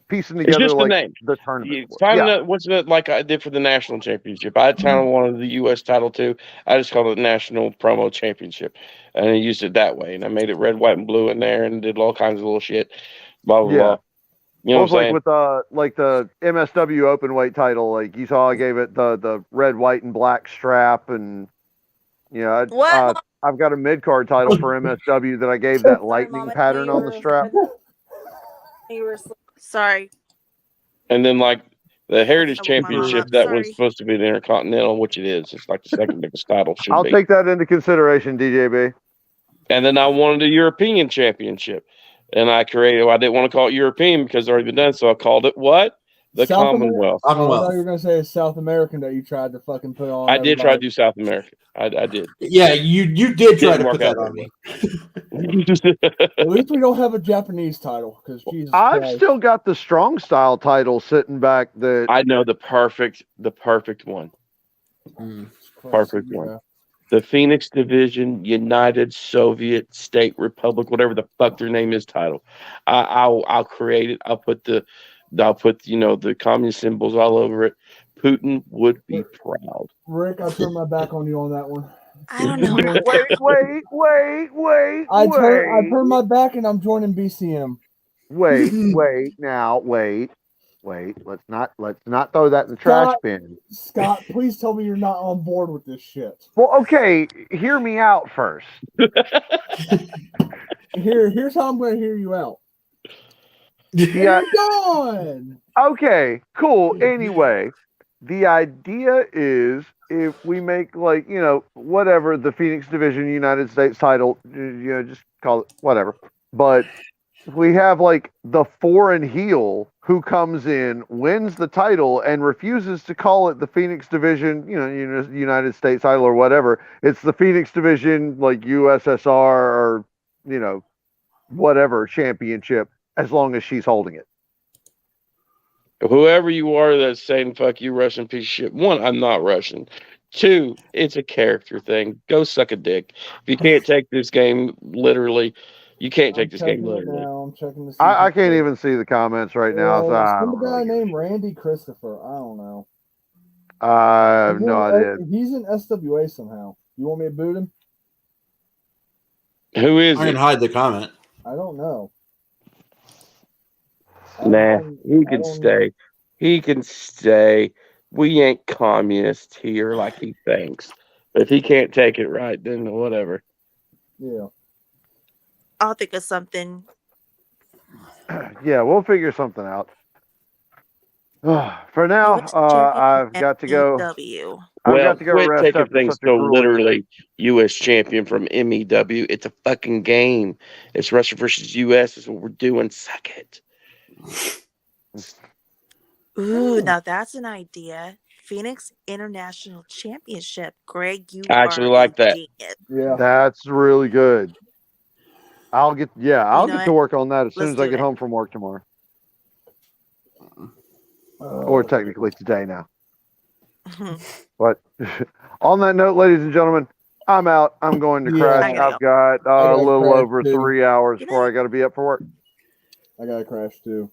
piecing together just the name. The tournament. What's it like I did for the national championship? I kind of wanted the U.S. title too. I just called it National Promo Championship, and I used it that way. And I made it red, white, and blue in there, and did all kinds of little shit. Blah blah blah. You know what I'm saying? With the MSW open weight title, like you saw, I gave it the red, white, and black strap, and I've got a mid card title for MSW that I gave that lightning pattern on the strap. Sorry. And then like the Heritage Championship, that was supposed to be the Intercontinental, which it is. It's like the second biggest title. I'll take that into consideration, DJB. And then I wanted a European Championship. And I didn't want to call it European because it's already been done, so I called it what? The Commonwealth. I thought you were going to say South American that you tried to fucking put on. I did try to do South America. I did. Yeah, you did try to put that on me. At least we don't have a Japanese title, because Jesus I've Christ. still got the strong style title sitting back. I know the perfect one. Perfect one. The Phoenix Division, United Soviet State Republic, whatever the fuck their name is, title. I'll create it. I'll put the communist symbols all over it. Putin would be proud. Rick, I turned my back on you on that one. I don't know. Wait. I turned my back and I'm joining BCM. Wait. Let's not throw that in the trash bin. Scott, please tell me you're not on board with this shit. Well, okay, hear me out first. Here's how I'm going to hear you out. Yeah. Done. Okay, cool. Anyway, the idea is if we make whatever the Phoenix Division United States title, just call it whatever. But we have the foreign heel who comes in, wins the title, and refuses to call it the Phoenix Division, United States title or whatever. It's the Phoenix Division, USSR or, whatever championship. as long as she's holding it. Whoever you are that's saying "fuck you, Russian piece of shit." One, I'm not Russian. Two, it's a character thing. Go suck a dick. If you can't take this game literally, you can't take this game literally. I'm checking this. I can't even see the comments right now, so I some don't guy really named Randy Christopher. I don't know. I have no idea. He's in SWA somehow. You want me to boot him? Who is I it? can hide the comment. I don't know. Nah, he can stay. He can stay. We ain't communists here like he thinks. But if he can't take it right, then whatever. Yeah. I'll think of something. Yeah, we'll figure something out. For now, I've got to go. I've got to go quit rest taking after things such a so grueling day. literally. U.S. champion from MEW. It's a fucking game. It's Russia versus U.S. is what we're doing. Suck it. Ooh, now that's an idea. Phoenix International Championship. Greg, you I actually are like a that. genius. Yeah. That's really good. I'll get know to work on that as soon Let's as I do get it. home from work tomorrow. Or technically today now. But on that note, ladies and gentlemen, I'm out. I'm going to crash. I've got a little over 3 hours before I got to be up for work. I got to crash too.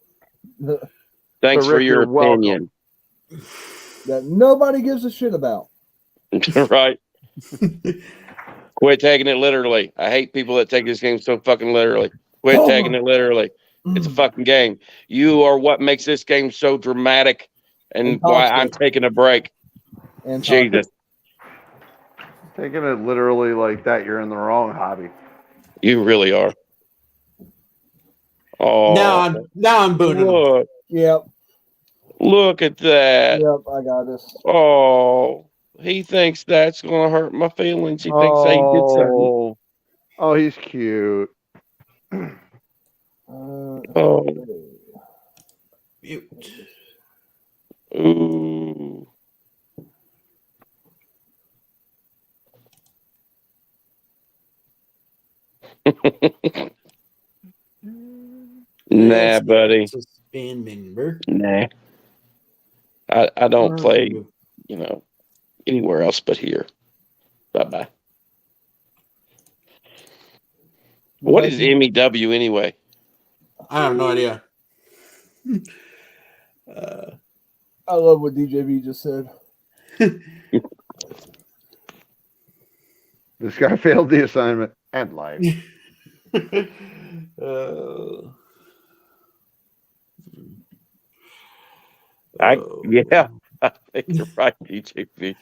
Thanks for Rick, your you're welcome. opinion. That nobody gives a shit about. Right. Quit taking it literally. I hate people that take this game so fucking literally. Quit taking it literally. It's a fucking game. You are what makes this game so dramatic and why I'm taking a break. And Jesus. Taking it literally like that, you're in the wrong hobby. You really are. Oh. Now I'm booting him. Yep. Look at that. Yep, I got this. Oh. He thinks that's going to hurt my feelings. He thinks he did something. Oh, he's cute. Oh. Mute. Ooh. Nah, buddy. Nah. I don't play, anywhere else but here. Bye-bye. What is MEW anyway? I have no idea. I love what DJB just said. This guy failed the assignment and life. Yeah, I think you're right, DJB.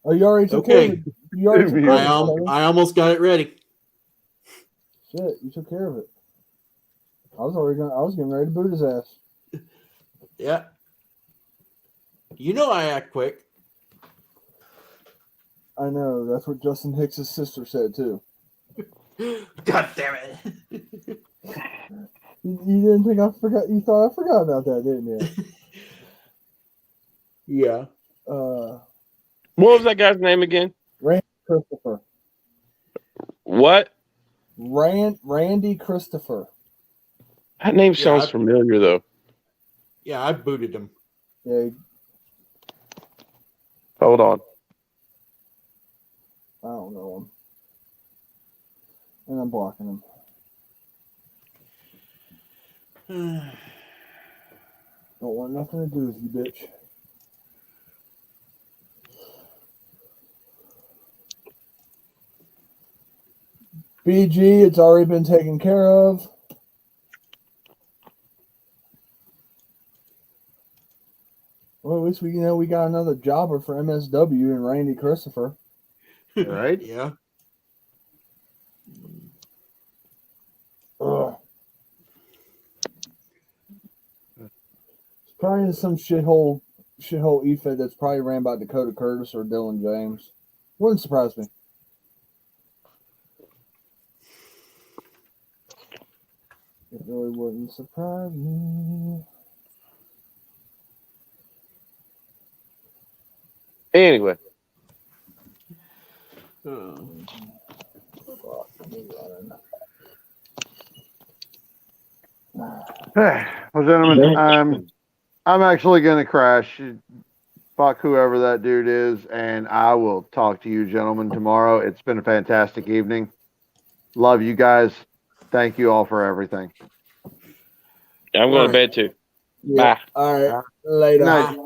Oh, you already took care of it. You already took care of it. I almost got it ready. Shit, you took care of it. I was getting ready to boot his ass. Yeah. You know I act quick. I know. That's what Justin Hicks' sister said too. God damn it. You didn't think I forgot? You thought I forgot about that, didn't you? Yeah. What was that guy's name again? Randy Christopher. What? Randy Christopher. That name sounds familiar, though. Yeah, I booted him. Yeah. Hold on. I don't know him. And I'm blocking him. Don't want nothing to do with you, bitch. BG, it's already been taken care of. Well, at least we got another jobber for MSW and Randy Christopher. Right? Yeah. Ugh. It's probably some shithole EFED that's probably ran by Dakota Curtis or Dylan James. Wouldn't surprise me. It really wouldn't surprise me. Anyway. Well, gentlemen, I'm actually going to crash. Fuck whoever that dude is, and I will talk to you gentlemen tomorrow. It's been a fantastic evening. Love you guys. Thank you all for everything. I'm going to bed too. Yeah. Bye. All right. Later. Night.